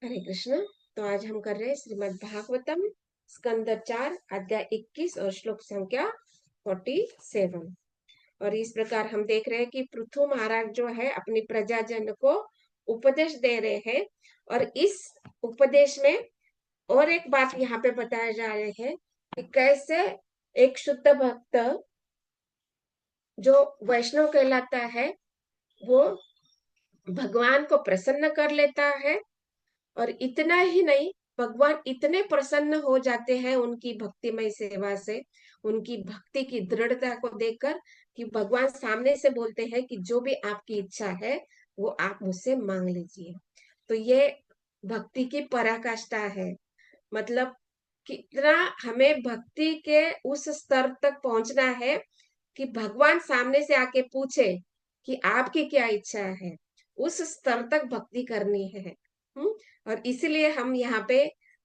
हरे कृष्ण। तो आज हम कर रहे हैं श्रीमद् भागवतम स्कंद 4 अध्याय 21 और श्लोक संख्या 47। और इस प्रकार हम देख रहे हैं कि पृथु महाराज जो है अपनी प्रजाजन को उपदेश दे रहे हैं। और इस उपदेश में और एक बात यहाँ पे बताया जा रहे हैं कि कैसे एक शुद्ध भक्त जो वैष्णव कहलाता है वो भगवान को प्रसन्न कर लेता है। और इतना ही नहीं, भगवान इतने प्रसन्न हो जाते हैं उनकी भक्तिमय सेवा से, उनकी भक्ति की दृढ़ता को देखकर, कि भगवान सामने से बोलते हैं कि जो भी आपकी इच्छा है वो आप मुझसे मांग लीजिए। तो ये भक्ति की पराकाष्ठा है। मतलब कितना हमें भक्ति के उस स्तर तक पहुंचना है कि भगवान सामने से आके पूछे कि आपकी क्या इच्छा है। उस स्तर तक भक्ति करनी है। और इसीलिए हम यहाँ पे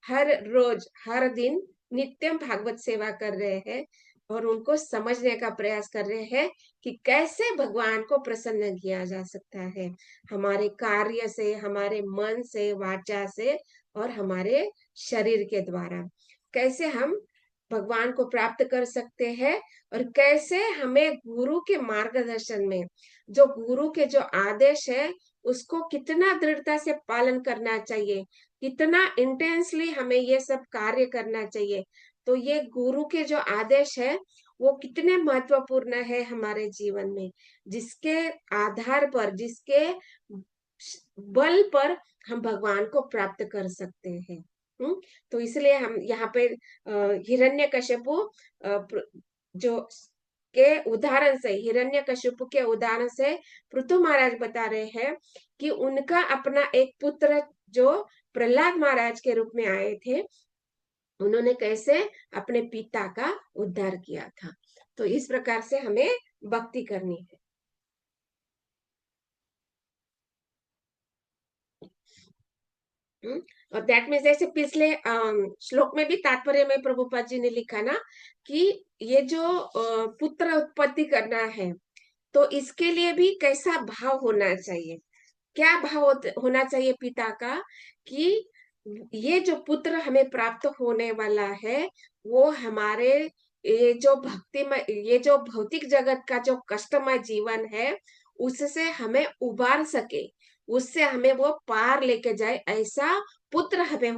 हर रोज हर दिन नित्यम भागवत सेवा कर रहे हैं और उनको समझने का प्रयास कर रहे हैं कि कैसे भगवान को प्रसन्न किया जा सकता है, हमारे कार्य से, हमारे मन से, वाचा से और हमारे शरीर के द्वारा कैसे हम भगवान को प्राप्त कर सकते हैं। और कैसे हमें गुरु के मार्गदर्शन में जो गुरु के जो आदेश है उसको कितना दृढ़ता से पालन करना चाहिए, कितना इंटेंसली हमें ये सब कार्य करना चाहिए। तो ये गुरु के जो आदेश है वो कितने महत्वपूर्ण है हमारे जीवन में, जिसके आधार पर, जिसके बल पर हम भगवान को प्राप्त कर सकते हैं। तो इसलिए हम यहाँ पे हिरण्यकशिपु जो के उदाहरण से, हिरण्यकशिपु के उदाहरण से पृथु महाराज बता रहे हैं कि उनका अपना एक पुत्र जो प्रहलाद महाराज के रूप में आए थे, उन्होंने कैसे अपने पिता का उद्धार किया था। तो इस प्रकार से हमें भक्ति करनी है। और दैट मीन्स जैसे पिछले श्लोक में भी तात्पर्य में प्रभुपाद जी ने लिखा ना कि ये जो पुत्र उत्पत्ति करना है तो इसके लिए भी कैसा भाव होना चाहिए, क्या भाव होना चाहिए पिता का, कि ये जो पुत्र हमें प्राप्त होने वाला है वो हमारे ये जो भक्तिमय, ये जो भौतिक जगत का जो कष्टमय जीवन है उससे हमें उबार सके, उससे हमें वो पार लेके जाए, ऐसा पुत्र हमें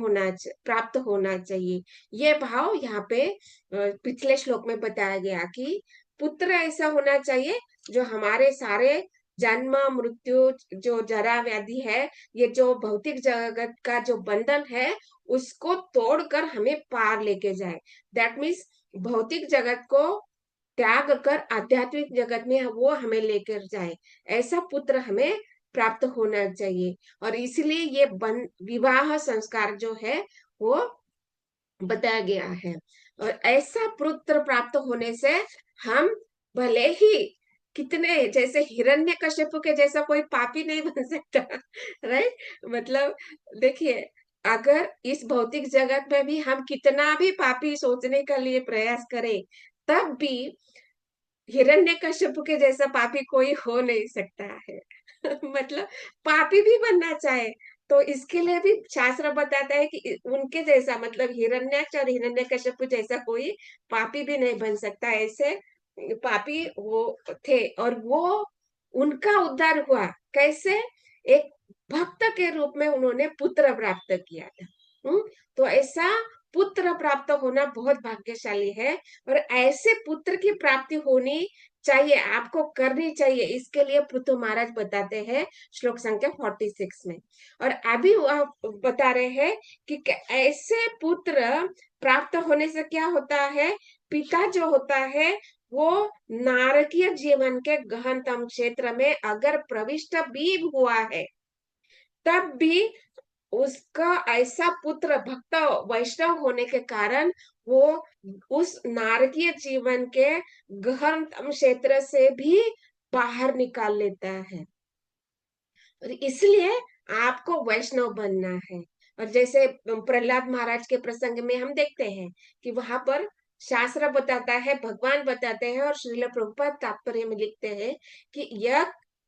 प्राप्त होना चाहिए। ये भाव यहाँ पे पिछले श्लोक में बताया गया कि पुत्र ऐसा होना चाहिए जो हमारे सारे जन्म मृत्यु, जो जरा व्याधि है, ये जो भौतिक जगत का जो बंधन है उसको तोड़कर हमें पार लेके जाए। दैट मीन्स भौतिक जगत को त्याग कर आध्यात्मिक जगत में वो हमें लेकर जाए, ऐसा पुत्र हमें प्राप्त होना चाहिए। और इसलिए ये विवाह संस्कार जो है वो बताया गया है। और ऐसा पुत्र प्राप्त होने से हम भले ही कितने, जैसे हिरण्यकशिपु के जैसा कोई पापी नहीं बन सकता। राइट। मतलब देखिए, अगर इस भौतिक जगत में भी हम कितना भी पापी सोचने के लिए प्रयास करें तब भी हिरण्यकशिपु के जैसा पापी कोई हो नहीं सकता है। मतलब पापी भी बनना चाहे तो इसके लिए भी शास्त्र बताता है कि उनके जैसा, मतलब हिरण्याक्ष और हिरण्यकशिपु जैसा कोई पापी भी नहीं बन सकता। ऐसे पापी वो थे और वो उनका उद्धार हुआ कैसे, एक भक्त के रूप में उन्होंने पुत्र प्राप्त किया था। तो ऐसा पुत्र प्राप्त होना बहुत भाग्यशाली है। और ऐसे पुत्र की प्राप्ति होनी चाहिए, आपको करनी चाहिए। इसके लिए पृथु महाराज बताते हैं श्लोक संख्या 46 में। और अभी वह बता रहे हैं कि ऐसे पुत्र प्राप्त होने से क्या होता है, पिता जो होता है वो नारकीय जीवन के गहनतम क्षेत्र में अगर प्रविष्ट भी हुआ है तब भी उसका ऐसा पुत्र भक्त वैष्णव होने के कारण वो उस नारकीय जीवन के गहनतम क्षेत्र से भी बाहर निकाल लेता है। और इसलिए आपको वैष्णव बनना है। और जैसे प्रहलाद महाराज के प्रसंग में हम देखते हैं कि वहां पर शास्त्र बताता है, भगवान बताते हैं और श्रील प्रभुपाद तात्पर्य में लिखते हैं कि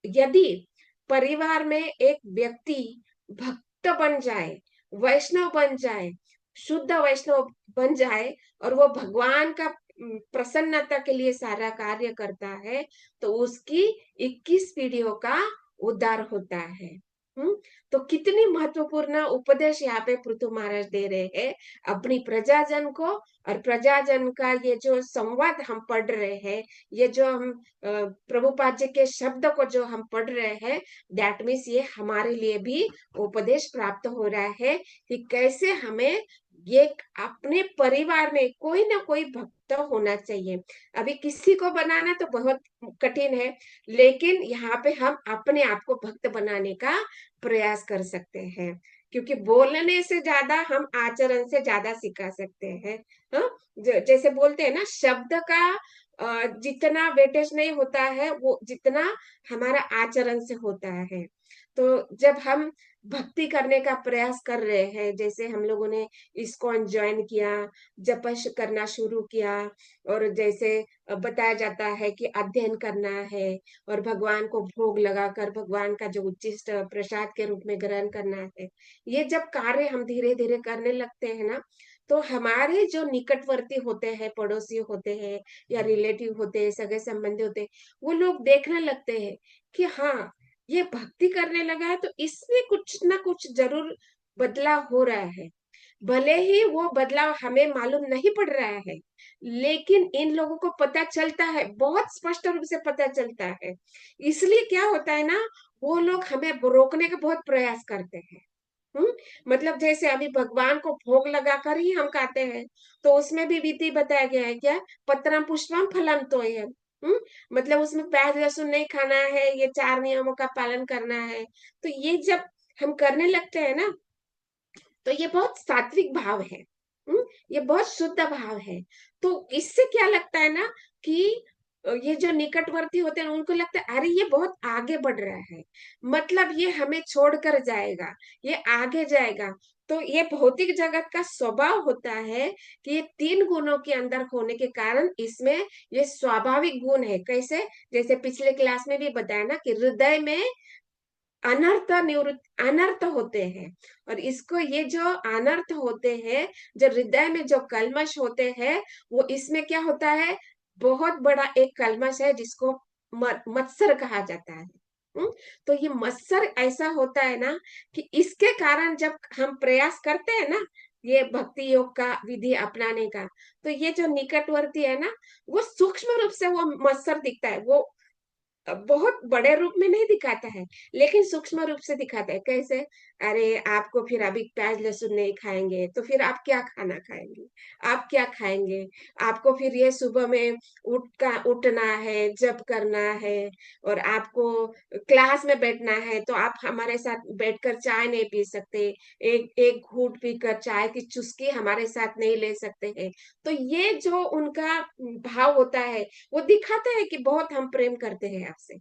यदि परिवार में एक व्यक्ति भक्त बन जाए, वैष्णव बन जाए, शुद्ध वैष्णव बन जाए, और वो भगवान का प्रसन्नता के लिए सारा कार्य करता है, तो उसकी 21 पीढ़ियों का उद्धार होता है। हम्म तो कितनी महत्वपूर्ण उपदेश यहाँ पे पृथु महाराज दे रहे हैं अपनी प्रजाजन को। और प्रजाजन का ये जो संवाद हम पढ़ रहे हैं, ये जो हम प्रभुपाद जी के शब्द को जो हम पढ़ रहे हैं, दैट मीन्स ये हमारे लिए भी उपदेश प्राप्त हो रहा है कि कैसे हमें ये अपने परिवार में कोई ना कोई भक्त होना चाहिए। अभी किसी को बनाना तो बहुत कठिन है, लेकिन यहाँ पे हम अपने आप को भक्त बनाने का प्रयास कर सकते हैं, क्योंकि बोलने से ज्यादा हम आचरण से ज्यादा सिखा सकते हैं। हाँ, जैसे बोलते हैं ना, शब्द का जितना वेटेज नहीं होता है वो जितना हमारा आचरण से होता है। तो जब हम भक्ति करने का प्रयास कर रहे हैं, जैसे हम लोगों ने इस्कॉन ज्वाइन किया, जपश करना शुरू किया, और जैसे बताया जाता है कि अध्ययन करना है और भगवान को भोग लगाकर भगवान का जो उच्चिष्ट प्रसाद के रूप में ग्रहण करना है, ये जब कार्य हम धीरे धीरे करने लगते हैं ना, तो हमारे जो निकटवर्ती होते हैं, पड़ोसी होते हैं या रिलेटिव होते हैं, सगे संबंधी होते हैं, वो लोग देखने लगते हैं कि हाँ, ये भक्ति करने लगा है तो इसमें कुछ ना कुछ जरूर बदलाव हो रहा है। भले ही वो बदलाव हमें मालूम नहीं पड़ रहा है, लेकिन इन लोगों को पता चलता है, बहुत स्पष्ट रूप से पता चलता है। इसलिए क्या होता है ना, वो लोग हमें रोकने का बहुत प्रयास करते हैं। मतलब जैसे अभी भगवान को भोग लगाकर ही हम खाते हैं, तो उसमें भी विधि बताया गया है क्या, पत्रम पुष्पम फलम तोयम। मतलब उसमें प्याज लहसुन नहीं खाना है, ये 4 नियमों का पालन करना है। तो ये जब हम करने लगते हैं ना, तो ये बहुत सात्विक भाव है। ये बहुत शुद्ध भाव है। तो इससे क्या लगता है ना कि ये जो निकटवर्ती होते हैं उनको लगता है अरे ये बहुत आगे बढ़ रहा है, मतलब ये हमें छोड़कर जाएगा, ये आगे जाएगा। तो ये भौतिक जगत का स्वभाव होता है कि ये 3 गुणों के अंदर होने के कारण इसमें ये स्वाभाविक गुण है। कैसे, जैसे पिछले क्लास में भी बताया ना कि हृदय में अनर्थ निवृत्त अनर्थ होते हैं, और इसको ये जो अनर्थ होते हैं, जो हृदय में जो कल्मश होते हैं, वो इसमें क्या होता है, बहुत बड़ा एक कल्मश है जिसको मत्सर कहा जाता है। हम्म? तो ये मत्सर ऐसा होता है ना कि इसके कारण जब हम प्रयास करते हैं ना ये भक्ति योग का विधि अपनाने का, तो ये जो निकटवर्ती है ना, वो सूक्ष्म रूप से वो मत्सर दिखता है, वो बहुत बड़े रूप में नहीं दिखाता है, लेकिन सूक्ष्म रूप से दिखाता है। कैसे, अरे आपको फिर अभी प्याज लहसुन नहीं खाएंगे तो फिर आप क्या खाना खाएंगे, आप क्या खाएंगे, आपको फिर ये सुबह में उठना है, जप करना है, और आपको क्लास में बैठना है, तो आप हमारे साथ बैठकर चाय नहीं पी सकते, एक एक घूंट पीकर चाय की चुस्की हमारे साथ नहीं ले सकते हैं। तो ये जो उनका भाव होता है, वो दिखाता है कि बहुत हम प्रेम करते हैं आपसे,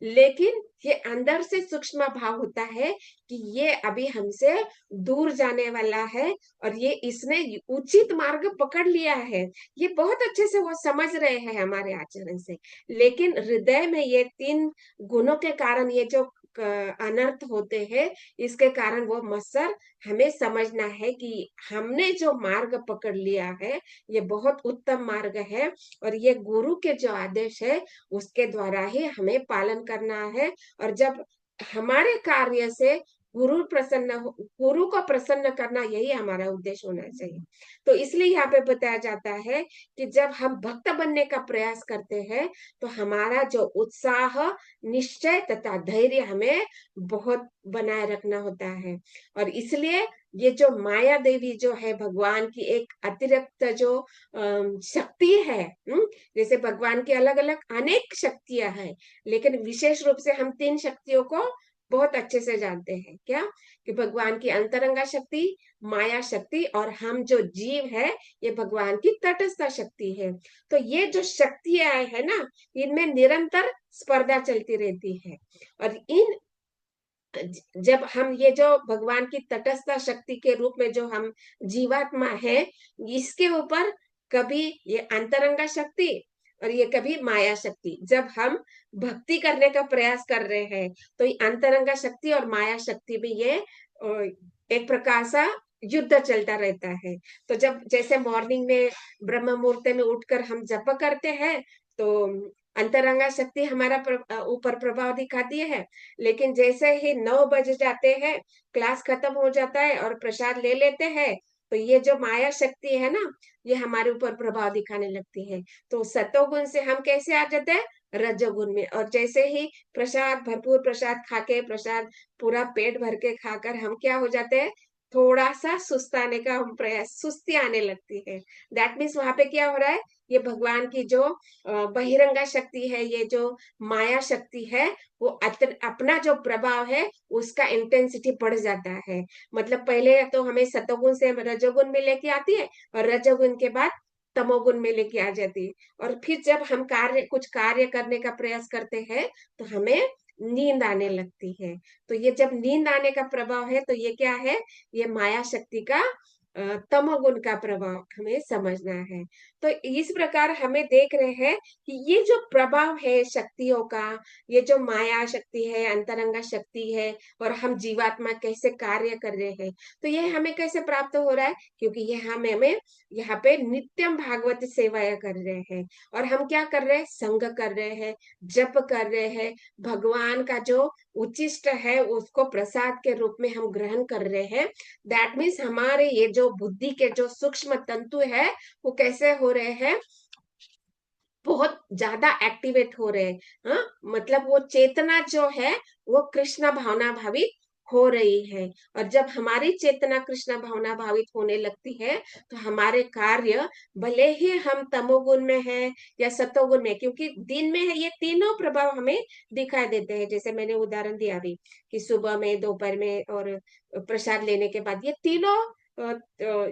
लेकिन ये अंदर से सूक्ष्म भाव होता है कि ये अभी हमसे दूर जाने वाला है, और ये इसने उचित मार्ग पकड़ लिया है। ये बहुत अच्छे से वो समझ रहे हैं हमारे आचरण से, लेकिन हृदय में ये 3 गुणों के कारण ये जो अनर्थ होते हैं, इसके कारण वो मत्सर, हमें समझना है कि हमने जो मार्ग पकड़ लिया है ये बहुत उत्तम मार्ग है, और ये गुरु के जो आदेश है उसके द्वारा ही हमें पालन करना है। और जब हमारे कार्य से गुरु को प्रसन्न करना, यही हमारा उद्देश्य होना चाहिए। तो इसलिए यहाँ पे बताया जाता है कि जब हम भक्त बनने का प्रयास करते हैं, तो हमारा जो उत्साह, निश्चय तथा धैर्य हमें बहुत बनाए रखना होता है। और इसलिए ये जो माया देवी जो है भगवान की एक अतिरिक्त जो शक्ति है, जैसे भगवान की अलग अलग अनेक शक्तियां हैं, लेकिन विशेष रूप से हम 3 शक्तियों को बहुत अच्छे से जानते हैं। क्या, कि भगवान की अंतरंगा शक्ति, माया शक्ति, और हम जो जीव है ये भगवान की तटस्थ शक्ति है। तो ये जो शक्तियां है ना, इनमें निरंतर स्पर्धा चलती रहती है। और इन जब हम ये जो भगवान की तटस्थ शक्ति के रूप में जो हम जीवात्मा है, इसके ऊपर कभी ये अंतरंगा शक्ति और ये कभी माया शक्ति, जब हम भक्ति करने का प्रयास कर रहे हैं, तो ये अंतरंगा शक्ति और माया शक्ति में ये एक प्रकार सा युद्ध चलता रहता है। तो जब जैसे मॉर्निंग में ब्रह्म मुहूर्त में उठकर हम जप करते हैं, तो अंतरंगा शक्ति हमारा ऊपर प्रभाव दिखाती है। लेकिन जैसे ही 9 बज जाते हैं, क्लास खत्म हो जाता है और प्रसाद ले लेते हैं, तो ये जो माया शक्ति है ना, ये हमारे ऊपर प्रभाव दिखाने लगती है। तो सतोगुण से हम कैसे आ जाते हैं? रजोगुण में। और जैसे ही प्रसाद, भरपूर प्रसाद खा के, प्रसाद पूरा पेट भर के खाकर हम क्या हो जाते हैं? थोड़ा सा सुस्ताने का हम प्रयास, सुस्ती आने लगती है। दैट मीन्स वहां पे क्या हो रहा है? ये भगवान की जो बहिरंगा शक्ति है, ये जो माया शक्ति है, वो अपना जो प्रभाव है उसका इंटेंसिटी बढ़ जाता है। मतलब पहले तो हमें सतोगुण से रजोगुण में लेके आती है, और रजोगुण के बाद तमोगुण में लेके आ जाती है। और फिर जब हम कुछ कार्य करने का प्रयास करते हैं, तो हमें नींद आने लगती है। तो ये जब नींद आने का प्रभाव है, तो ये क्या है? ये माया शक्ति का तमोगुण का प्रभाव हमें समझना है। तो इस प्रकार हमें देख रहे हैं कि ये जो प्रभाव है शक्तियों का, ये जो माया शक्ति है, अंतरंगा शक्ति है, और हम जीवात्मा कैसे कार्य कर रहे हैं, तो ये हमें कैसे प्राप्त हो रहा है? क्योंकि ये हमें यहाँ पे नित्यम भागवत सेवाएं कर रहे हैं। और हम क्या कर रहे हैं? संग कर रहे हैं, जप कर रहे हैं, भगवान का जो उचिष्ट है उसको प्रसाद के रूप में हम ग्रहण कर रहे हैं। दैट मीन्स हमारे ये जो बुद्धि के जो सूक्ष्म तंतु है, वो कैसे हो रहे हैं? बहुत ज्यादा एक्टिवेट हो रहे हैं। हाँ, मतलब वो चेतना जो है, वो कृष्ण भावना भावित हो रही है। और जब हमारी चेतना कृष्ण भावना भावित होने लगती है, तो हमारे कार्य, भले ही हम तमोगुण में है या सतोगुण में, क्योंकि दिन में है, ये तीनों प्रभाव हमें दिखाई देते हैं। जैसे मैंने उदाहरण दिया अभी, कि सुबह में, दोपहर में और प्रसाद लेने के बाद, ये तीनों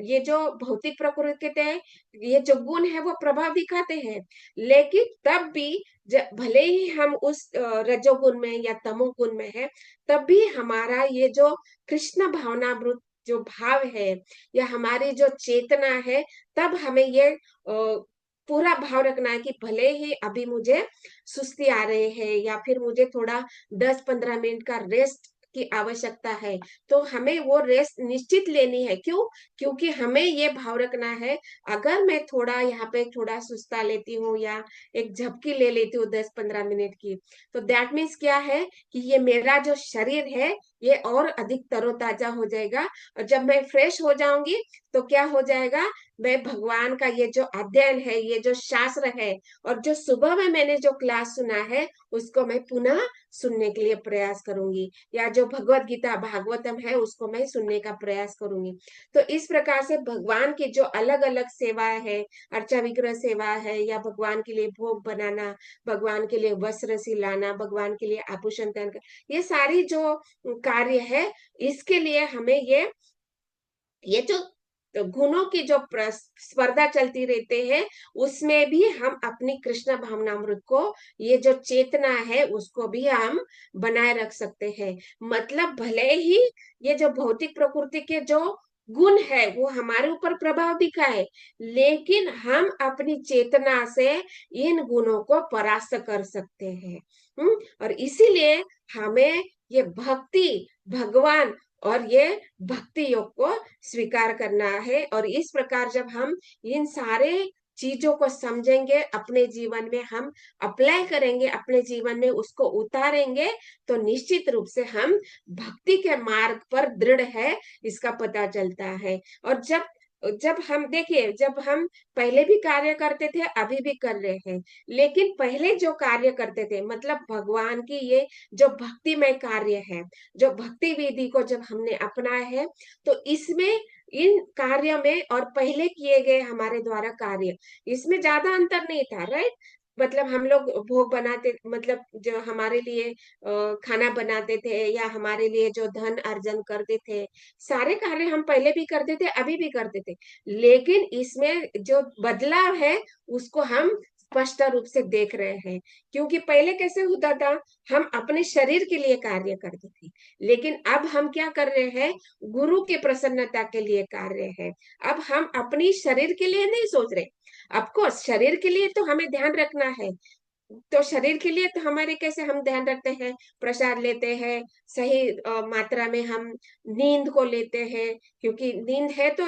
ये जो भौतिक प्रकृति के, ये जो गुण है वो प्रभाव दिखाते हैं। लेकिन तब भी भले ही हम उस रजोगुण में या तमोगुण में है, तब भी हमारा ये जो कृष्ण भावनामृत जो भाव है, या हमारी जो चेतना है, तब हमें ये पूरा भाव रखना है कि भले ही अभी मुझे सुस्ती आ रहे हैं, या फिर मुझे थोड़ा 10-15 मिनट का रेस्ट की आवश्यकता है, तो हमें वो रेस्ट निश्चित लेनी है। क्यों? क्योंकि हमें ये भाव रखना है, अगर मैं थोड़ा यहाँ पे थोड़ा सुस्ता लेती हूँ, या एक झपकी ले लेती हूँ 10-15 मिनट की, तो दैट मीन्स क्या है? कि ये मेरा जो शरीर है, ये और अधिक तरोताजा हो जाएगा। और जब मैं फ्रेश हो जाऊंगी, तो क्या हो जाएगा? मैं भगवान का ये जो अध्ययन है, ये जो शास्त्र है, और जो सुबह में मैंने जो क्लास सुना है, उसको मैं पुनः सुनने के लिए प्रयास करूंगी, या जो भगवत गीता भागवतम है उसको मैं सुनने का प्रयास करूंगी। तो इस प्रकार से भगवान की जो अलग अलग सेवाएं है, अर्चा विग्रह सेवा है, या भगवान के लिए भोग बनाना, भगवान के लिए वस्त्र सिलाना, भगवान के लिए आभूषण पहन कर, ये सारी जो कार्य है, इसके लिए हमें ये जो गुणों की जो स्पर्धा चलती रहते हैं, उसमें भी हम अपनी कृष्ण भावनामृत को, ये जो चेतना है, उसको भी हम बनाए रख सकते हैं। मतलब भले ही ये जो भौतिक प्रकृति के जो गुण है वो हमारे ऊपर प्रभाव दिखाए, लेकिन हम अपनी चेतना से इन गुणों को परास्त कर सकते हैं। और इसीलिए हमें ये भक्ति, भगवान और ये भक्ति योग को स्वीकार करना है। और इस प्रकार जब हम इन सारे चीजों को समझेंगे, अपने जीवन में हम अप्लाई करेंगे, अपने जीवन में उसको उतारेंगे, तो निश्चित रूप से हम भक्ति के मार्ग पर दृढ़ है, इसका पता चलता है। और जब जब हम देखिए, जब हम पहले भी कार्य करते थे, अभी भी कर रहे हैं, लेकिन पहले जो कार्य करते थे, मतलब भगवान की ये जो भक्तिमय कार्य है, जो भक्ति विधि को जब हमने अपनाया है, तो इसमें, इन कार्य में और पहले किए गए हमारे द्वारा कार्य, इसमें ज्यादा अंतर नहीं था, राइट? मतलब हम लोग भोग बनाते, मतलब जो हमारे लिए खाना बनाते थे, या हमारे लिए जो धन अर्जन करते थे, सारे कार्य हम पहले भी करते थे, अभी भी करते थे। लेकिन इसमें जो बदलाव है, उसको हम स्पष्ट रूप से देख रहे हैं। क्योंकि पहले कैसे होता था? हम अपने शरीर के लिए कार्य करते थे, लेकिन अब हम क्या कर रहे हैं? गुरु की प्रसन्नता के लिए कार्य है। अब हम अपनी शरीर के लिए नहीं सोच रहे। ऑफ कोर्स शरीर के लिए तो हमें ध्यान रखना है, तो शरीर के लिए तो हमारे कैसे हम ध्यान रखते हैं, प्रसाद लेते हैं, सही मात्रा में हम नींद को लेते हैं, क्योंकि नींद है तो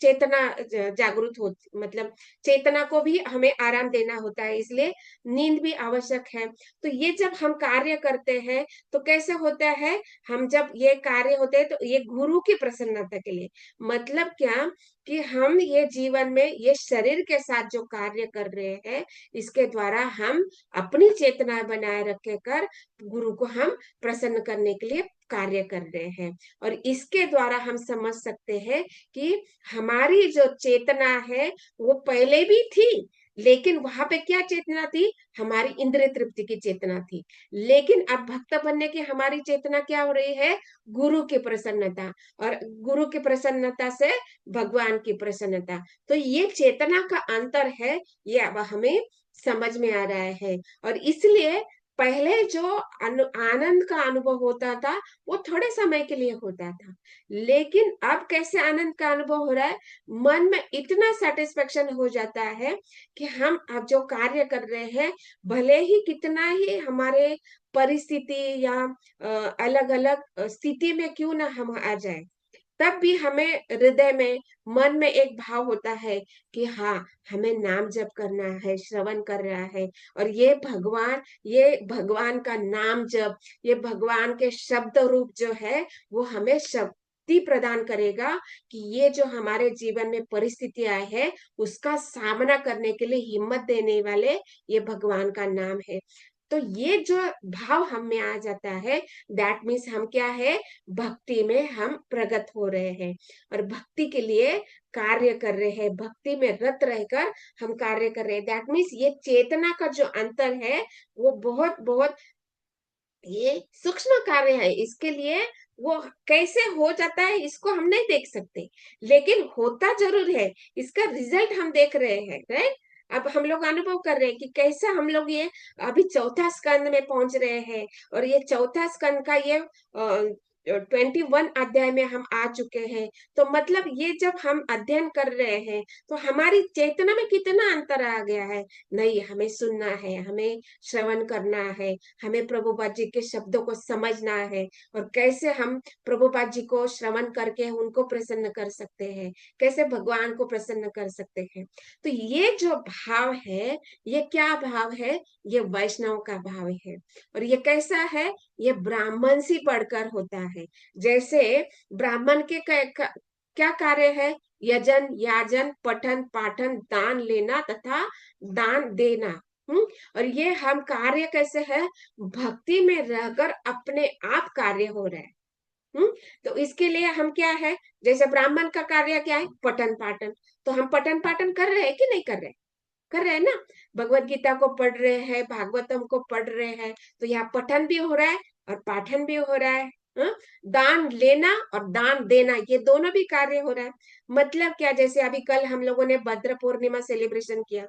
चेतना जागृत हो, मतलब चेतना को भी हमें आराम देना होता है, इसलिए नींद भी आवश्यक है। तो ये जब हम कार्य करते हैं तो कैसे होता है, हम जब ये कार्य होते हैं तो ये गुरु की प्रसन्नता के लिए, मतलब क्या कि हम ये जीवन में ये शरीर के साथ जो कार्य कर रहे हैं, इसके द्वारा हम अपनी चेतना बनाए रखे कर गुरु को हम प्रसन्न करने के लिए कार्य कर रहे हैं। और इसके द्वारा हम समझ सकते हैं कि हमारी जो चेतना है वो पहले भी थी, लेकिन वहां पे क्या चेतना थी, हमारी इंद्रिय तृप्ति की चेतना थी। लेकिन अब भक्त बनने की हमारी चेतना क्या हो रही है, गुरु की प्रसन्नता, और गुरु की प्रसन्नता से भगवान की प्रसन्नता। तो ये चेतना का अंतर है, ये अब हमें समझ में आ रहा है। और इसलिए पहले जो आनंद का अनुभव होता था वो थोड़े समय के लिए होता था, लेकिन अब कैसे आनंद का अनुभव हो रहा है, मन में इतना सेटिस्फेक्शन हो जाता है कि हम अब जो कार्य कर रहे हैं, भले ही कितना ही हमारे परिस्थिति या अलग अलग स्थिति में क्यों ना हम आ जाए, तब भी हमें हृदय में, मन में एक भाव होता है कि हाँ, हमें नाम जप करना है, श्रवण कर रहा है। और ये भगवान का नाम जप, ये भगवान के शब्द रूप जो है वो हमें शक्ति प्रदान करेगा कि ये जो हमारे जीवन में परिस्थितियां है उसका सामना करने के लिए हिम्मत देने वाले ये भगवान का नाम है। तो ये जो भाव हम में आ जाता है, दैट मीन्स हम क्या है, भक्ति में हम प्रगत हो रहे हैं और भक्ति के लिए कार्य कर रहे हैं, भक्ति में रत रहकर हम कार्य कर रहे हैं। दैट मीन्स ये चेतना का जो अंतर है वो बहुत बहुत ये सूक्ष्म कार्य है। इसके लिए वो कैसे हो जाता है इसको हम नहीं देख सकते, लेकिन होता जरूर है, इसका रिजल्ट हम देख रहे हैं, राइट। अब हम लोग अनुभव कर रहे हैं कि कैसा हम लोग ये अभी चौथा स्कंद में पहुंच रहे हैं, और ये चौथा स्कंद का ये 21 अध्याय में हम आ चुके हैं। तो मतलब ये जब हम अध्ययन कर रहे हैं तो हमारी चेतना में कितना अंतर आ गया है। नहीं, हमें सुनना है, हमें श्रवण करना है, हमें प्रभुपाद जी के शब्दों को समझना है, और कैसे हम प्रभुपाद जी को श्रवण करके उनको प्रसन्न कर सकते हैं, कैसे भगवान को प्रसन्न कर सकते हैं। तो ये जो भाव है, ये क्या भाव है, ये वैष्णव का भाव है। और ये कैसा है, ये ब्राह्मण से पढ़कर होता है। जैसे ब्राह्मण के क्या कार्य है, यजन याजन पठन पाठन दान लेना तथा दान देना। और ये हम कार्य कैसे है, भक्ति में रहकर अपने आप कार्य हो रहा है। तो इसके लिए हम क्या है, जैसे ब्राह्मण का कार्य क्या है, पठन पाठन। तो हम पठन पाठन कर रहे हैं कि नहीं कर रहे, कर रहे हैं ना। भगवत गीता को पढ़ रहे हैं, भागवतम को पढ़ रहे हैं, तो यहाँ पठन भी हो रहा है और पाठन भी हो रहा है। हाँ? दान लेना और दान देना, ये दोनों भी कार्य हो रहा है। मतलब क्या, जैसे अभी कल हम लोगों ने भद्र पूर्णिमा सेलिब्रेशन किया।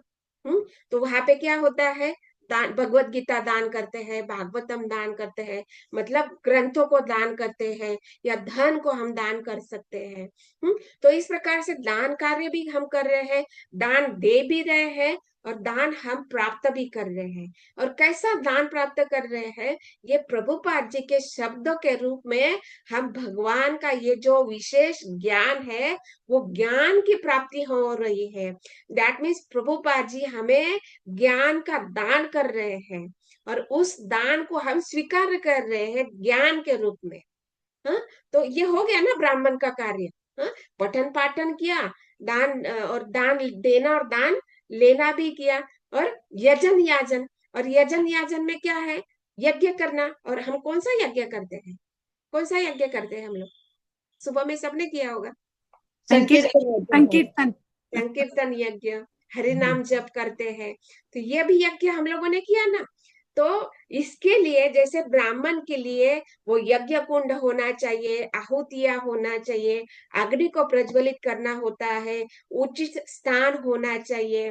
तो वहां पे क्या होता है, दान, भगवत गीता दान करते हैं, भागवतम दान करते हैं, मतलब ग्रंथों को दान करते हैं, या धन को हम दान कर सकते हैं। तो इस प्रकार से दान कार्य भी हम कर रहे हैं, दान दे भी रहे हैं, और दान हम प्राप्त भी कर रहे हैं। और कैसा दान प्राप्त कर रहे हैं, ये प्रभुपाद जी के शब्दों के रूप में हम भगवान का ये जो विशेष ज्ञान है वो ज्ञान की प्राप्ति हो रही है। दैट मीन्स प्रभुपाद जी हमें ज्ञान का दान कर रहे हैं, और उस दान को हम स्वीकार कर रहे हैं ज्ञान के रूप में। हाँ, तो ये हो गया ना ब्राह्मण का कार्य। हाँ, पठन पाठन किया, दान और दान देना और दान लेना भी किया, और यजन याजन, और यजन याजन में क्या है, यज्ञ करना। और हम कौन सा यज्ञ करते हैं, कौन सा यज्ञ करते हैं हम लोग, सुबह में सबने किया होगा, संकीर्तन यज्ञ है। संकीर्तन, संकीर्तन यज्ञ, हरि नाम जप करते हैं। तो ये भी यज्ञ हम लोगों ने किया ना। तो इसके लिए जैसे ब्राह्मण के लिए वो यज्ञ कुंड होना चाहिए, आहुतियां होना चाहिए, अग्नि को प्रज्वलित करना होता है, उचित स्थान होना चाहिए,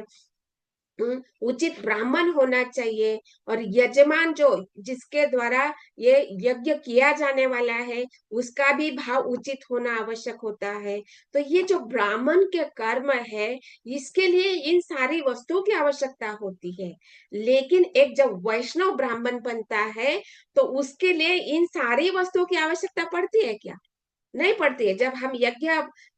उचित ब्राह्मण होना चाहिए, और यजमान जो जिसके द्वारा ये यज्ञ किया जाने वाला है उसका भी भाव उचित होना आवश्यक होता है। तो ये जो ब्राह्मण के कर्म है इसके लिए इन सारी वस्तुओं की आवश्यकता होती है। लेकिन एक जब वैष्णव ब्राह्मण बनता है तो उसके लिए इन सारी वस्तुओं की आवश्यकता पड़ती है क्या? नहीं पड़ती है। जब हम यज्ञ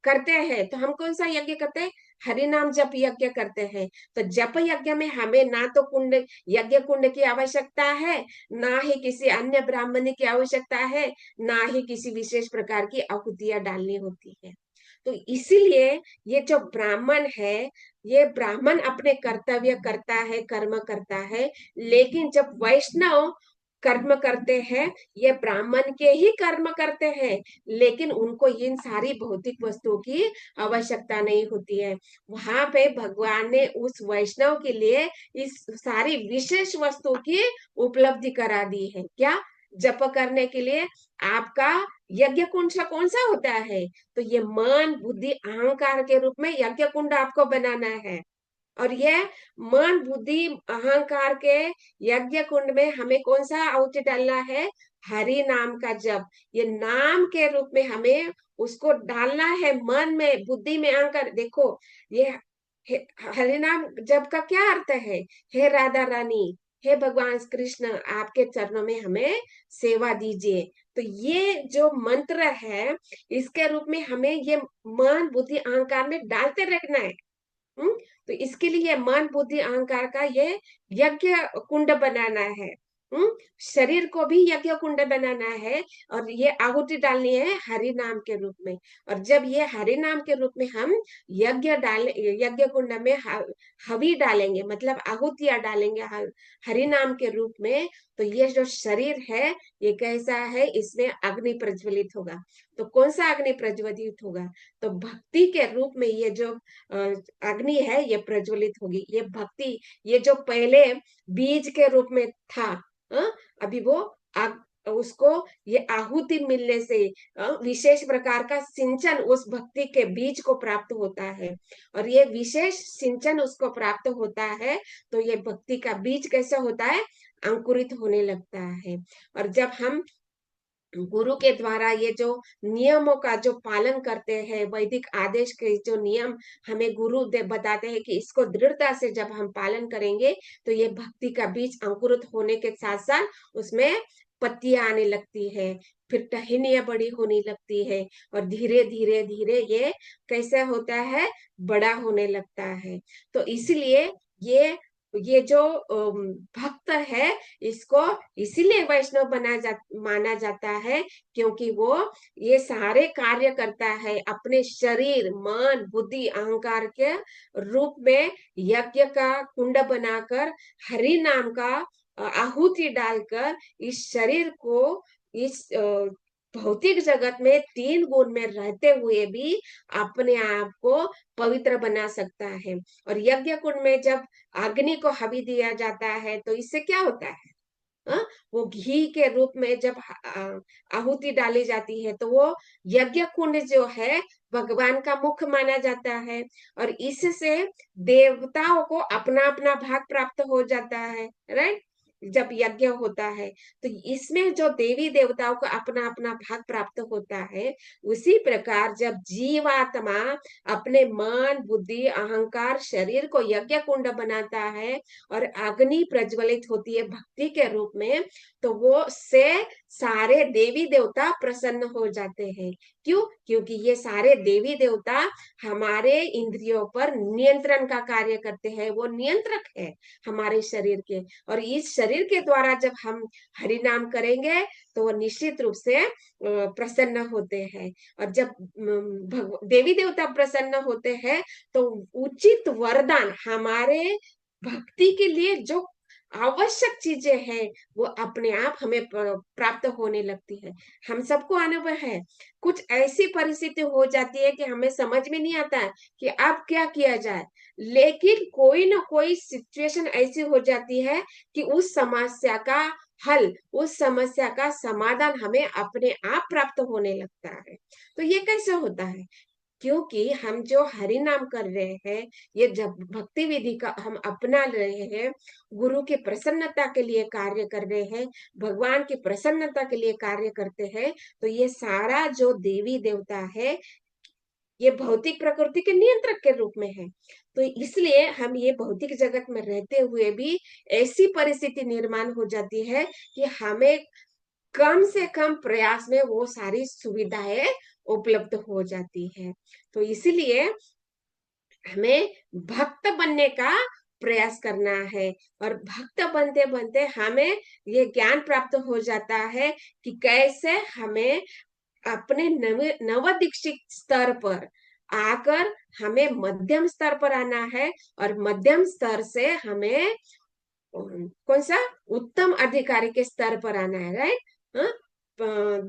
करते हैं तो हम कौन सा यज्ञ करते हैं? हरि नाम जप यज्ञ करते हैं। तो जप यज्ञ में हमें ना तो कुंड, यज्ञ कुंड की आवश्यकता है, ना ही किसी अन्य ब्राह्मण की आवश्यकता है, ना ही किसी विशेष प्रकार की आहुतियां डालनी होती है। तो इसीलिए ये जो ब्राह्मण है, ये ब्राह्मण अपने कर्तव्य करता है, कर्म करता है। लेकिन जब वैष्णव कर्म करते हैं, ये ब्राह्मण के ही कर्म करते हैं, लेकिन उनको इन सारी भौतिक वस्तुओं की आवश्यकता नहीं होती है। वहां पे भगवान ने उस वैष्णव के लिए इस सारी विशेष वस्तुओं की उपलब्धि करा दी है। क्या? जप करने के लिए आपका यज्ञ कुंड कौन सा होता है? तो ये मन बुद्धि अहंकार के रूप में यज्ञ कुंड आपको बनाना है। और ये मन बुद्धि अहंकार के यज्ञ कुंड में हमें कौन सा आहुति डालना है? हरि नाम का जप। ये नाम के रूप में हमें उसको डालना है मन में, बुद्धि में, अहंकार। देखो ये हरि नाम जप का क्या अर्थ है? हे राधा रानी, हे भगवान कृष्ण, आपके चरणों में हमें सेवा दीजिए। तो ये जो मंत्र है इसके रूप में हमें ये मन बुद्धि अहंकार में डालते रखना है। हम्म तो इसके लिए मन बुद्धि अहंकार का ये यज्ञ कुंड बनाना है। हम्म शरीर को भी यज्ञ कुंड बनाना है, और ये आहुति डालनी है हरि नाम के रूप में। और जब ये हरि नाम के रूप में हम यज्ञ कुंड में हवि डालेंगे, मतलब आहुतियां डालेंगे हरि नाम के रूप में, तो ये जो शरीर है ये कैसा है? इसमें अग्नि प्रज्वलित होगा। तो कौन सा अग्नि प्रज्वलित होगा? तो भक्ति के रूप में ये जो अग्नि है ये प्रज्वलित होगी। ये भक्ति, ये जो पहले बीज के रूप में था, अभी वो उसको ये आहुति मिलने से विशेष प्रकार का सिंचन उस भक्ति के बीज को प्राप्त होता है। और ये विशेष सिंचन उसको प्राप्त होता है तो ये भक्ति का बीज कैसे होता है? अंकुरित होने लगता है। और जब हम गुरु के द्वारा ये जो नियमों का जो पालन करते हैं, वैदिक आदेश के जो नियम हमें गुरु बताते हैं कि इसको दृढ़ता से जब हम पालन करेंगे तो ये भक्ति का बीज अंकुरित होने के साथ साथ उसमें पत्तियां आने लगती है, फिर टहनियां बड़ी होने लगती है, और धीरे धीरे धीरे ये कैसा होता है? बड़ा होने लगता है। तो इसलिए ये जो भक्त है इसको इसीलिए वैष्णव माना जाता है, क्योंकि वो ये सारे कार्य करता है अपने शरीर मन बुद्धि अहंकार के रूप में, यज्ञ का कुंड बनाकर हरि नाम का आहुति डालकर इस शरीर को इस भौतिक जगत में तीन गुण में रहते हुए भी अपने आप को पवित्र बना सकता है। और यज्ञ कुंड में जब अग्नि को हवि दिया जाता है तो इससे क्या होता है? वो घी के रूप में जब आहुति डाली जाती है तो वो यज्ञ कुंड जो है भगवान का मुख माना जाता है, और इससे देवताओं को अपना अपना भाग प्राप्त हो जाता है। राइट? जब यज्ञ होता है तो इसमें जो देवी देवताओं को अपना अपना भाग प्राप्त होता है, उसी प्रकार जब जीवात्मा अपने मन बुद्धि अहंकार शरीर को यज्ञ कुंड बनाता है और अग्नि प्रज्वलित होती है भक्ति के रूप में, तो वो से सारे देवी देवता प्रसन्न हो जाते हैं। क्यों? क्योंकि ये सारे देवी देवता हमारे इंद्रियों पर नियंत्रण का कार्य करते हैं, वो नियंत्रक है हमारे शरीर के। और इस शरीर के द्वारा जब हम हरि नाम करेंगे तो वो निश्चित रूप से प्रसन्न होते हैं। और जब देवी देवता प्रसन्न होते हैं तो उचित वरदान हमारे भक्ति के लिए जो आवश्यक चीजें हैं वो अपने आप हमें प्राप्त होने लगती है। हम सबको अनुभव है, कुछ ऐसी परिस्थिति हो जाती है कि हमें समझ में नहीं आता है कि अब क्या किया जाए, लेकिन कोई ना कोई सिचुएशन ऐसी हो जाती है कि उस समस्या का हल, उस समस्या का समाधान हमें अपने आप प्राप्त होने लगता है। तो ये कैसे होता है? क्योंकि हम जो हरि नाम कर रहे हैं, ये जब भक्ति विधि का हम अपना रहे हैं, गुरु की प्रसन्नता के लिए कार्य कर रहे हैं, भगवान की प्रसन्नता के लिए कार्य करते हैं, तो ये सारा जो देवी देवता है, ये भौतिक प्रकृति के नियंत्रक के रूप में है। तो इसलिए हम ये भौतिक जगत में रहते हुए भी ऐसी परिस्थिति निर्माण हो जाती है कि हमें कम से कम प्रयास में वो सारी सुविधाएं उपलब्ध हो जाती है। तो इसलिए हमें भक्त बनने का प्रयास करना है, और भक्त बनते बनते हमें ये ज्ञान प्राप्त हो जाता है कि कैसे हमें अपने नव दीक्षित स्तर पर आकर हमें मध्यम स्तर पर आना है, और मध्यम स्तर से हमें कौन सा उत्तम अधिकारी के स्तर पर आना है, राइट।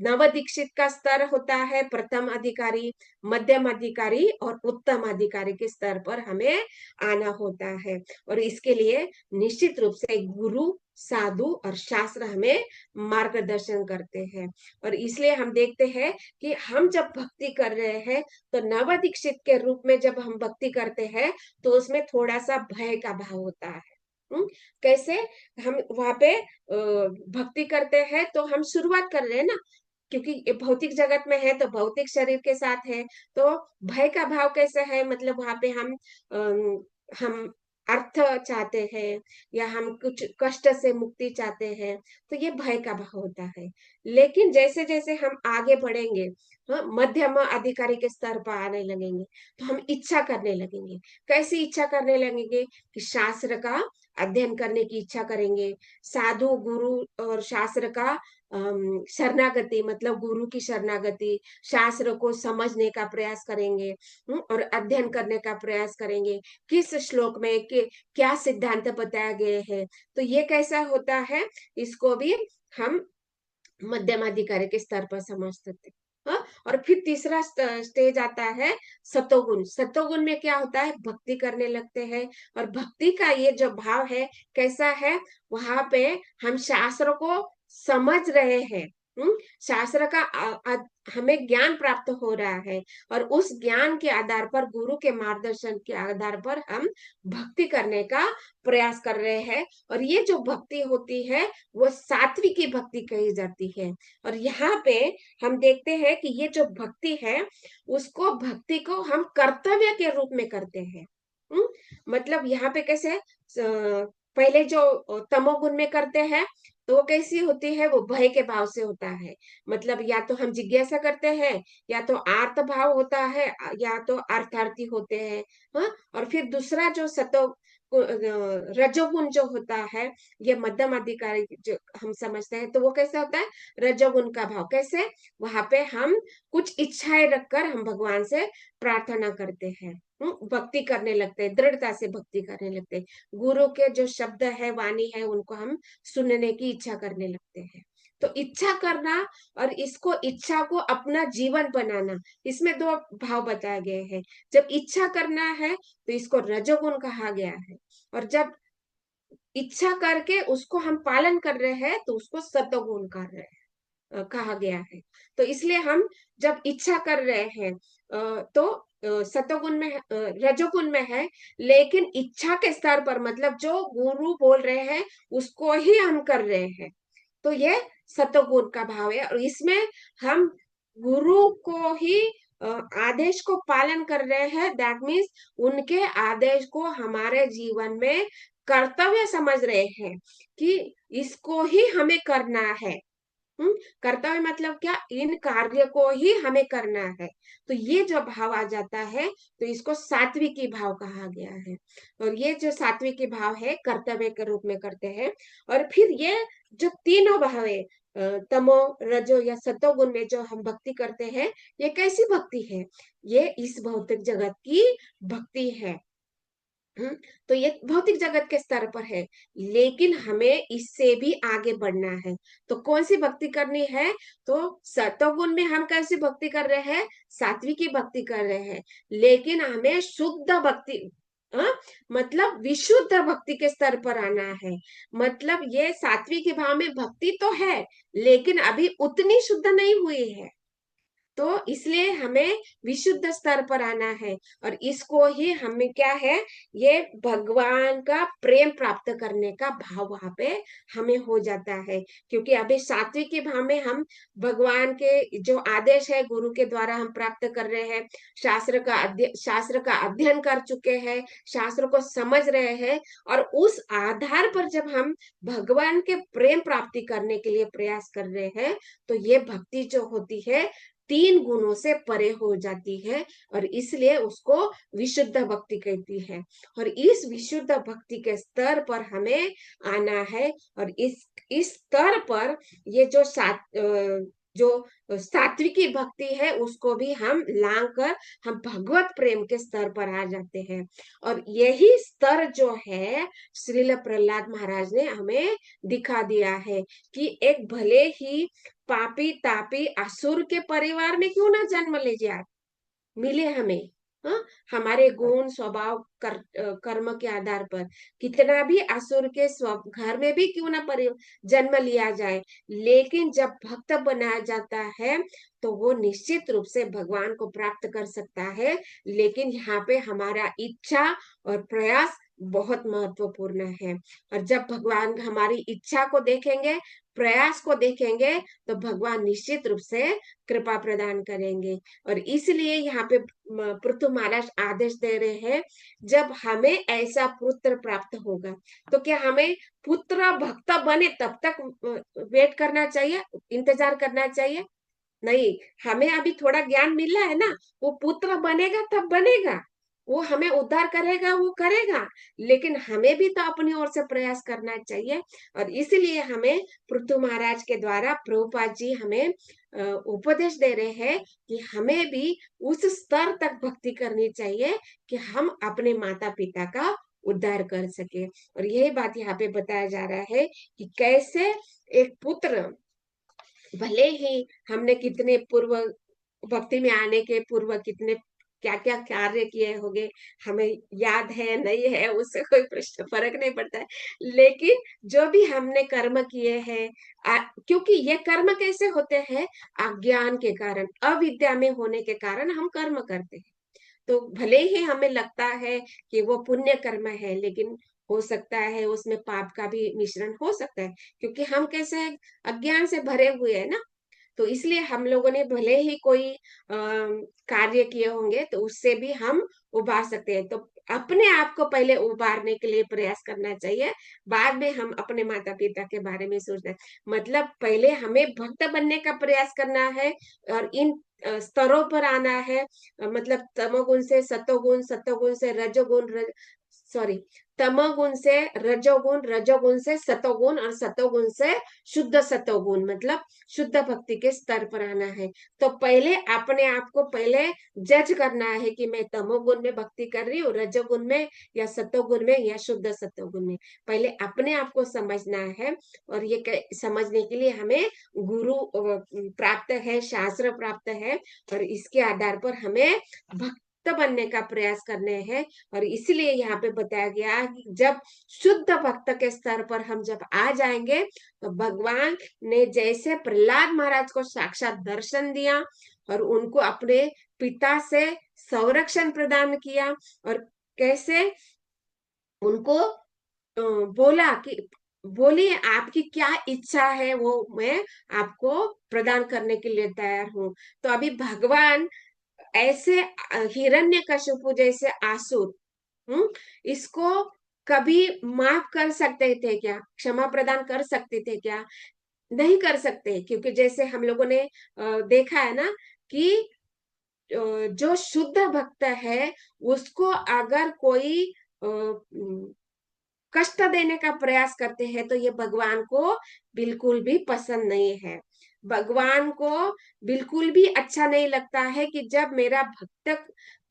नव दीक्षित का स्तर होता है प्रथम अधिकारी, मध्यम अधिकारी और उत्तम अधिकारी के स्तर पर हमें आना होता है। और इसके लिए निश्चित रूप से गुरु, साधु और शास्त्र हमें मार्गदर्शन करते हैं। और इसलिए हम देखते हैं कि हम जब भक्ति कर रहे हैं, तो नव दीक्षित के रूप में जब हम भक्ति करते हैं, तो उसमें थोड़ा सा भय का भाव होता है। कैसे हम वहां पे भक्ति करते हैं, तो हम शुरुआत कर रहे हैं ना, क्योंकि ये भौतिक जगत में है, तो भौतिक शरीर के साथ है, तो भय का भाव कैसे है, मतलब वहां पे हम अर्थ चाहते हैं, या हम कुछ कष्ट से मुक्ति चाहते हैं, तो ये भय का भाव होता है। लेकिन जैसे जैसे हम आगे बढ़ेंगे, हाँ, मध्यम अधिकारी के स्तर पर आने लगेंगे, तो हम इच्छा करने लगेंगे। कैसी इच्छा करने लगेंगे कि शास्त्र का अध्ययन करने की इच्छा करेंगे, साधु गुरु और शास्त्र का शरणागति, मतलब गुरु की शरणागति, शास्त्र को समझने का प्रयास करेंगे, और अध्ययन करने का प्रयास करेंगे, किस श्लोक में क्या सिद्धांत बताया गए हैं। तो ये कैसा होता है, इसको भी हम मध्यम अधिकारी के स्तर पर समझ सकते हैं। हाँ? और फिर तीसरा स्टेज आता है सतोगुण। सतोगुण में क्या होता है, भक्ति करने लगते हैं, और भक्ति का ये जो भाव है कैसा है, वहां पे हम शास्त्र को समझ रहे हैं। शास्त्र का हमें ज्ञान प्राप्त हो रहा है, और उस ज्ञान के आधार पर, गुरु के मार्गदर्शन के आधार पर हम भक्ति करने का प्रयास कर रहे हैं। और ये जो भक्ति होती है, वो सात्विकी भक्ति कही जाती है। और यहाँ पे हम देखते हैं कि ये जो भक्ति है, उसको भक्ति को हम कर्तव्य के रूप में करते हैं। मतलब यहाँ पे कैसे पहले जो तमोगुण में करते हैं, तो वो कैसी होती है, वो भय के भाव से होता है। मतलब या तो हम जिज्ञासा करते हैं, या तो आर्त भाव होता है, या तो अर्थार्थी होते हैं। हाँ, और फिर दूसरा जो रजोगुण जो होता है, ये मध्यम अधिकारी जो हम समझते हैं, तो वो कैसा होता है, रजोगुण का भाव। कैसे, वहां पे हम कुछ इच्छाएं रखकर हम भगवान से प्रार्थना करते हैं, भक्ति करने लगते हैं, दृढ़ता से भक्ति करने लगते हैं, गुरु के जो शब्द है, वाणी है, उनको हम सुनने की इच्छा करने लगते हैं। तो इच्छा करना, और इसको इच्छा को अपना जीवन बनाना, इसमें दो भाव बताए गए हैं। जब इच्छा करना है, तो इसको रजोगुण कहा गया है, और जब इच्छा करके उसको हम पालन कर रहे हैं, तो उसको सतोगुण कर रहे हैं, कहा गया है। तो इसलिए हम जब इच्छा कर रहे हैं, तो सतोगुण में रजोगुण में है, लेकिन इच्छा के स्तर पर, मतलब जो गुरु बोल रहे हैं उसको ही हम कर रहे हैं, तो ये सतोगुण का भाव है। और इसमें हम गुरु को ही आदेश को पालन कर रहे हैं, दैट मीन्स उनके आदेश को हमारे जीवन में कर्तव्य समझ रहे हैं, कि इसको ही हमें करना है। कर्तव्य मतलब क्या, इन कार्य को ही हमें करना है। तो ये जो भाव आ जाता है, तो इसको सात्विकी भाव कहा गया है। और ये जो सात्विकी भाव है, कर्तव्य के रूप में करते हैं। और फिर ये जो तीनों भाव है, तमो, रजो या सतोगुण में जो हम भक्ति करते हैं, ये कैसी भक्ति है, ये इस भौतिक जगत की भक्ति है। तो ये भौतिक जगत के स्तर पर है, लेकिन हमें इससे भी आगे बढ़ना है। तो कौन सी भक्ति करनी है, तो सतोगुण में हम कैसी भक्ति कर रहे हैं, सात्विकी भक्ति कर रहे हैं, लेकिन हमें शुद्ध भक्ति, मतलब विशुद्ध भक्ति के स्तर पर आना है। मतलब ये सात्विकी भाव में भक्ति तो है, लेकिन अभी उतनी शुद्ध नहीं हुई है। तो इसलिए हमें विशुद्ध स्तर पर आना है, और इसको ही हमें क्या है, ये भगवान का प्रेम प्राप्त करने का भाव वहां पे हमें हो जाता है। क्योंकि अभी सात्विक भाव में हम भगवान के जो आदेश है गुरु के द्वारा हम प्राप्त कर रहे हैं, शास्त्र का अध्ययन कर चुके हैं, शास्त्र को समझ रहे हैं, और उस आधार पर जब हम भगवान के प्रेम प्राप्ति करने के लिए प्रयास कर रहे हैं, तो ये भक्ति जो होती है 3 गुणों से परे हो जाती है, और इसलिए उसको विशुद्ध भक्ति कहती है। और इस विशुद्ध भक्ति के स्तर पर हमें आना है, और इस स्तर पर ये जो सात्विकी भक्ति है उसको भी हम लांग कर हम भगवत प्रेम के स्तर पर आ जाते हैं। और यही स्तर जो है श्रील प्रहलाद महाराज ने हमें दिखा दिया है कि एक भले ही पापी तापी असुर के परिवार में क्यों ना जन्म ले जाए, मिले हमें, हाँ, हमारे गुण स्वभाव कर्म के आधार पर कितना भी असुर के घर में भी क्यों ना जन्म लिया जाए, लेकिन जब भक्त बनाया जाता है तो वो निश्चित रूप से भगवान को प्राप्त कर सकता है। लेकिन यहाँ पे हमारा इच्छा और प्रयास बहुत महत्वपूर्ण है। और जब भगवान हमारी इच्छा को देखेंगे, प्रयास को देखेंगे, तो भगवान निश्चित रूप से कृपा प्रदान करेंगे। और इसलिए यहाँ पे पृथु महाराज आदेश दे रहे हैं, जब हमें ऐसा पुत्र प्राप्त होगा तो क्या हमें पुत्र भक्त बने तब तक वेट करना चाहिए, इंतजार करना चाहिए? नहीं, हमें अभी थोड़ा ज्ञान मिला है ना, वो पुत्र बनेगा तब बनेगा, वो हमें उद्धार करेगा, वो करेगा, लेकिन हमें भी तो अपनी ओर से प्रयास करना चाहिए। और इसलिए हमें पृथु महाराज के द्वारा प्रभुपाद जी हमें उपदेश दे रहे हैं कि हमें भी उस स्तर तक भक्ति करनी चाहिए कि हम अपने माता पिता का उद्धार कर सके। और यही बात यहाँ पे बताया जा रहा है कि कैसे एक पुत्र, भले ही हमने कितने पूर्व भक्ति में आने के पूर्व कितने क्या क्या कार्य किए होंगे, हमें याद है नहीं है उससे कोई प्रश्न फर्क नहीं पड़ता है, लेकिन जो भी हमने कर्म किए हैं, क्योंकि ये कर्म कैसे होते हैं, अज्ञान के कारण, अविद्या में होने के कारण हम कर्म करते हैं। तो भले ही हमें लगता है कि वो पुण्य कर्म है, लेकिन हो सकता है उसमें पाप का भी मिश्रण हो सकता है, क्योंकि हम कैसे हैं, अज्ञान से भरे हुए हैं ना। तो इसलिए हम लोगों ने भले ही कोई कार्य किए होंगे तो उससे भी हम उबार सकते हैं। तो अपने आप को पहले उबारने के लिए प्रयास करना चाहिए, बाद में हम अपने माता पिता के बारे में सोचना है। मतलब पहले हमें भक्त बनने का प्रयास करना है, और इन स्तरों पर आना है। मतलब तमोगुण से सतोगुण, सतोगुण से रजोगुण, सॉरी, तमोगुण से रजोगुण, रजोगुण से सतोगुण, और सतोगुण से शुद्ध सतोगुण, मतलब शुद्ध भक्ति के स्तर पर आना है। तो पहले अपने आप को पहले जज करना है कि मैं तमोगुण में भक्ति कर रही हूँ, रजोगुण में या सतोगुण में या शुद्ध सतोगुण में, पहले अपने आप को समझना है। और ये समझने के लिए हमें गुरु प्राप्त है, शास्त्र प्राप्त है, और इसके आधार पर हमें भक्त बनने का प्रयास करने हैं। और इसलिए यहाँ पे बताया गया कि जब शुद्ध भक्त के स्तर पर हम जब आ जाएंगे, तो भगवान ने जैसे प्रहलाद महाराज को साक्षात दर्शन दिया और उनको अपने पिता से संरक्षण प्रदान किया, और कैसे उनको बोला कि बोलिए आपकी क्या इच्छा है, वो मैं आपको प्रदान करने के लिए तैयार हूँ। तो अभी भगवान ऐसे हिरण्यकशिपु जैसे आसुर, इसको कभी माफ कर सकते थे क्या, क्षमा प्रदान कर सकते थे क्या? नहीं कर सकते, क्योंकि जैसे हम लोगों ने देखा है ना कि जो शुद्ध भक्त है उसको अगर कोई कष्ट देने का प्रयास करते हैं तो ये भगवान को बिल्कुल भी पसंद नहीं है। भगवान को बिल्कुल भी अच्छा नहीं लगता है कि जब मेरा भक्त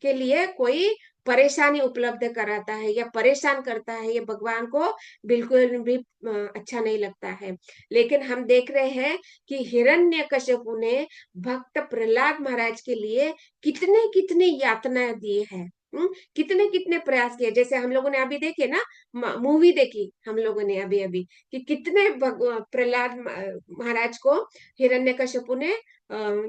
के लिए कोई परेशानी उपलब्ध कराता है या परेशान करता है, ये भगवान को बिल्कुल भी अच्छा नहीं लगता है। लेकिन हम देख रहे हैं कि हिरण्यकशिपु ने भक्त प्रहलाद महाराज के लिए कितने कितने यातनाएं दी है, कितने कितने प्रयास किए। जैसे हम लोगों ने अभी देखे ना, मूवी देखी हम लोगों ने अभी अभी, कि कितने प्रहलाद महाराज को हिरण्यकशिपु ने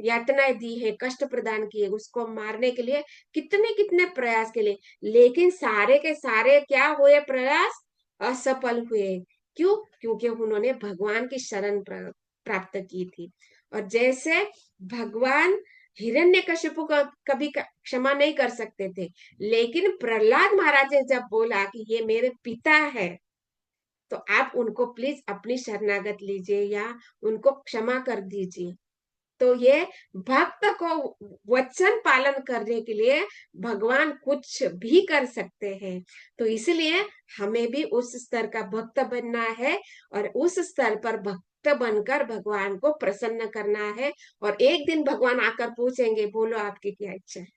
यातनाएं दी है, कष्ट प्रदान किए, उसको मारने के लिए कितने कितने प्रयास के लिए, लेकिन सारे के सारे क्या हुए प्रयास, असफल हुए। क्यों? क्योंकि उन्होंने भगवान की शरण प्राप्त की थी। और जैसे भगवान हिरण्यकशिपु को कभी क्षमा नहीं कर सकते थे, लेकिन प्रहलाद महाराज ने जब बोला कि ये मेरे पिता है, तो आप उनको प्लीज अपनी शरणागत लीजिए या उनको क्षमा कर दीजिए। तो ये भक्त को वचन पालन करने के लिए भगवान कुछ भी कर सकते हैं। तो इसलिए हमें भी उस स्तर का भक्त बनना है, और उस स्तर पर भक्त बनकर भगवान को प्रसन्न करना है। और एक दिन भगवान आकर पूछेंगे, बोलो आपकी क्या इच्छा है।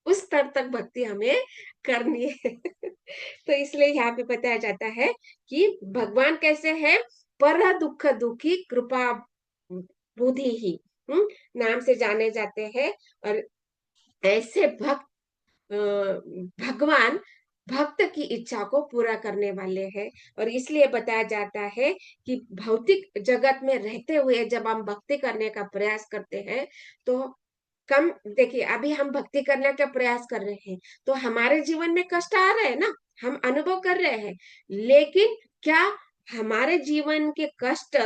उस स्तर तक भक्ति हमें करनी है। तो इसलिए यहाँ पे बताया जाता है कि भगवान कैसे है, पर दुख दुखी कृपा बुद्धि ही नाम से जाने जाते हैं। और ऐसे भगवान भक्त की इच्छा को पूरा करने वाले हैं। और इसलिए बताया जाता है कि भौतिक जगत में रहते हुए जब हम भक्ति करने का प्रयास करते हैं, तो कम देखिए, अभी हम भक्ति करने का प्रयास कर रहे हैं, तो हमारे जीवन में कष्ट आ रहे हैं ना, हम अनुभव कर रहे हैं। लेकिन क्या हमारे जीवन के कष्ट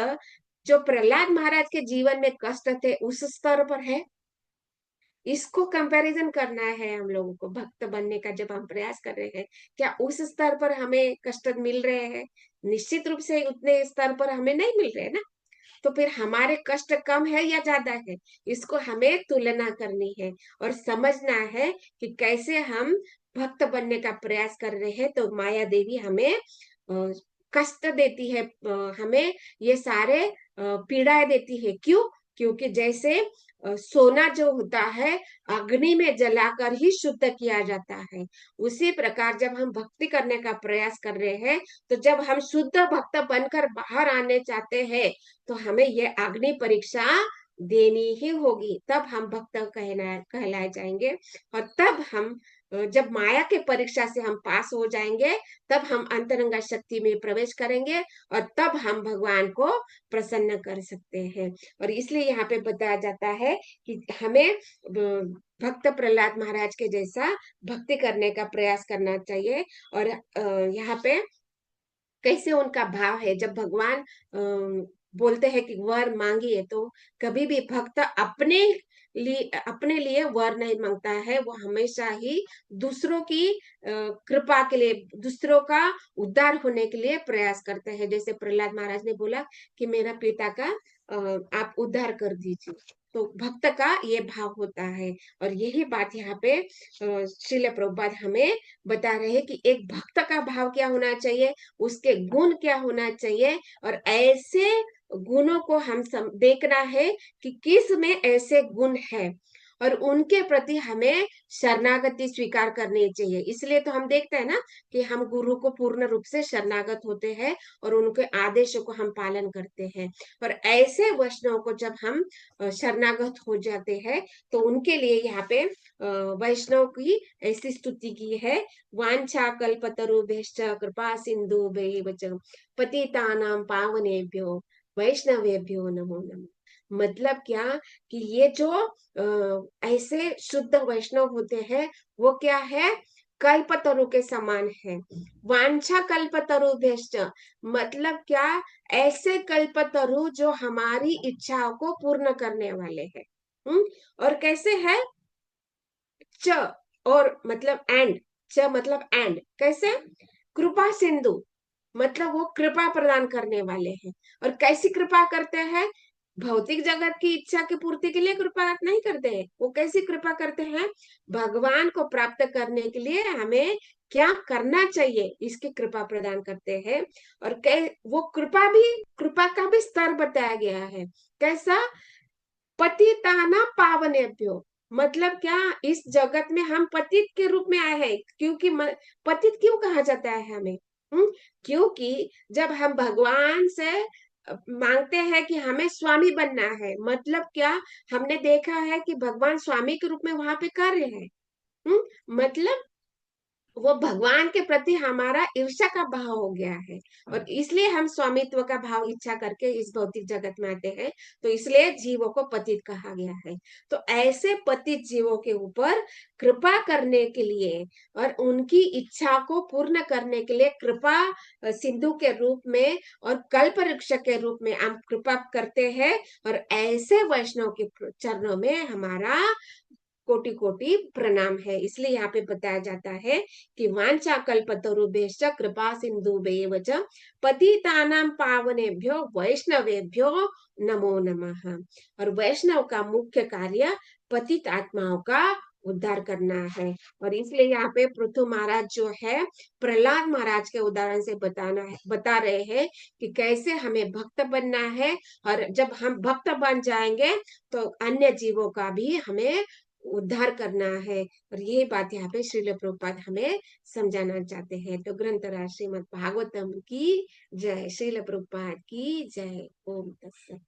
जो प्रहलाद महाराज के जीवन में कष्ट थे उस स्तर पर है? इसको कंपैरिजन करना है हम लोगों को। भक्त बनने का जब हम प्रयास कर रहे हैं, क्या उस स्तर पर हमें कष्ट मिल रहे हैं? निश्चित रूप से उतने स्तर पर हमें नहीं मिल रहे ना। तो फिर हमारे कष्ट कम है या ज्यादा है, इसको हमें तुलना करनी है और समझना है कि कैसे हम भक्त बनने का प्रयास कर रहे हैं। तो माया देवी हमें कष्ट देती है, हमें ये सारे पीड़ाएं देती है। क्यों? क्योंकि जैसे सोना जो होता है अग्नि में जलाकर ही शुद्ध किया जाता है, उसी प्रकार जब हम भक्ति करने का प्रयास कर रहे हैं, तो जब हम शुद्ध भक्त बनकर बाहर आने चाहते हैं, तो हमें ये अग्नि परीक्षा देनी ही होगी, तब हम भक्त कहलाए जाएंगे। और तब हम जब माया के परीक्षा से हम पास हो जाएंगे, तब हम अंतरंगा शक्ति में प्रवेश करेंगे, और तब हम भगवान को प्रसन्न कर सकते हैं। और इसलिए यहाँ पे बताया जाता है कि हमें भक्त प्रहलाद महाराज के जैसा भक्ति करने का प्रयास करना चाहिए। और यहाँ पे कैसे उनका भाव है, जब भगवान बोलते हैं कि वर मांगिए, तो कभी भी भक्त अपने लिए वर नहीं मांगता है, वो हमेशा ही दूसरों की कृपा के लिए, दूसरों का उद्धार होने के लिए प्रयास करते हैं। जैसे प्रहलाद महाराज ने बोला कि मेरा पिता का आप उद्धार कर दीजिए। तो भक्त का ये भाव होता है। और यही बात यहाँ पे श्रील प्रभुपाद हमें बता रहे हैं कि एक भक्त का भाव क्या होना चाहिए, उसके गुण क्या होना चाहिए, और ऐसे गुणों को हम देखना है कि किस में ऐसे गुण है, और उनके प्रति हमें शरणागति स्वीकार करनी चाहिए। इसलिए तो हम देखते हैं ना कि हम गुरु को पूर्ण रूप से शरणागत होते हैं और उनके आदेशों को हम पालन करते हैं। और ऐसे वैष्णव को जब हम शरणागत हो जाते हैं, तो उनके लिए यहाँ पे वैष्णव की ऐसी स्तुति की है, वांछा कल्पतरुभ्यश्च कृपा सिन्धुभ्यैव च पतितानां पावनेभ्यो वैष्णवेभ्यो नमो नमः। मतलब क्या कि ये जो ऐसे शुद्ध वैष्णव होते हैं, वो क्या है, कल्पतरु के समान है। वांछा कल्पतरुभ्यश्च मतलब क्या, ऐसे कल्पतरु जो हमारी इच्छाओं को पूर्ण करने वाले हैं। और कैसे है, च और मतलब एंड, च मतलब एंड, कैसे, कृपा सिंधु मतलब वो कृपा प्रदान करने वाले हैं। और कैसी कृपा करते हैं, भौतिक जगत की इच्छा की पूर्ति के लिए कृपा नहीं करते हैं। वो कैसी कृपा करते हैं, भगवान को प्राप्त करने के लिए हमें क्या करना चाहिए, इसकी कृपा प्रदान करते हैं। और वो कृपा का भी स्तर बताया गया है। कैसा, पतिताना पावनेभ्यो मतलब क्या, इस जगत में हम पतित के रूप में आए हैं। क्योंकि पतित क्यों कहा जाता है हमें, क्योंकि जब हम भगवान से मांगते हैं कि हमें स्वामी बनना है, मतलब क्या, हमने देखा है कि भगवान स्वामी के रूप में वहां पे कार्य है। मतलब वो भगवान के प्रति हमारा ईर्ष्या का भाव हो गया है, और इसलिए हम स्वामित्व का भाव इच्छा करके इस भौतिक जगत में आते हैं। तो इसलिए जीवों को पतित कहा गया है। तो ऐसे पतित जीवों के ऊपर कृपा करने के लिए और उनकी इच्छा को पूर्ण करने के लिए कृपा सिंधु के रूप में और कल्प वृक्ष के रूप में हम कृपा करते हैं। और ऐसे वैष्णव के चरणों में हमारा कोटि कोटि प्रणाम है। इसलिए यहाँ पे बताया जाता है कि वांछा कल्पतरुभ्यश्च कृपा सिंधुभ्येव च पतितानां पावनेभ्यो वैष्णवेभ्यो नमो नमः। और वैष्णव का मुख्य कार्य पतित आत्माओं का उद्धार करना है। और इसलिए यहाँ पे पृथु महाराज जो है प्रहलाद महाराज के उदाहरण से बता रहे हैं कि कैसे हमें भक्त बनना है। और जब हम भक्त बन जाएंगे तो अन्य जीवों का भी हमें उद्धार करना है। और ये बात यहाँ पे श्रील प्रभुपाद हमें समझाना चाहते हैं। तो ग्रंथराज श्रीमद् भागवतम की जय, श्रील प्रभुपाद की जय। ओम तत्सत।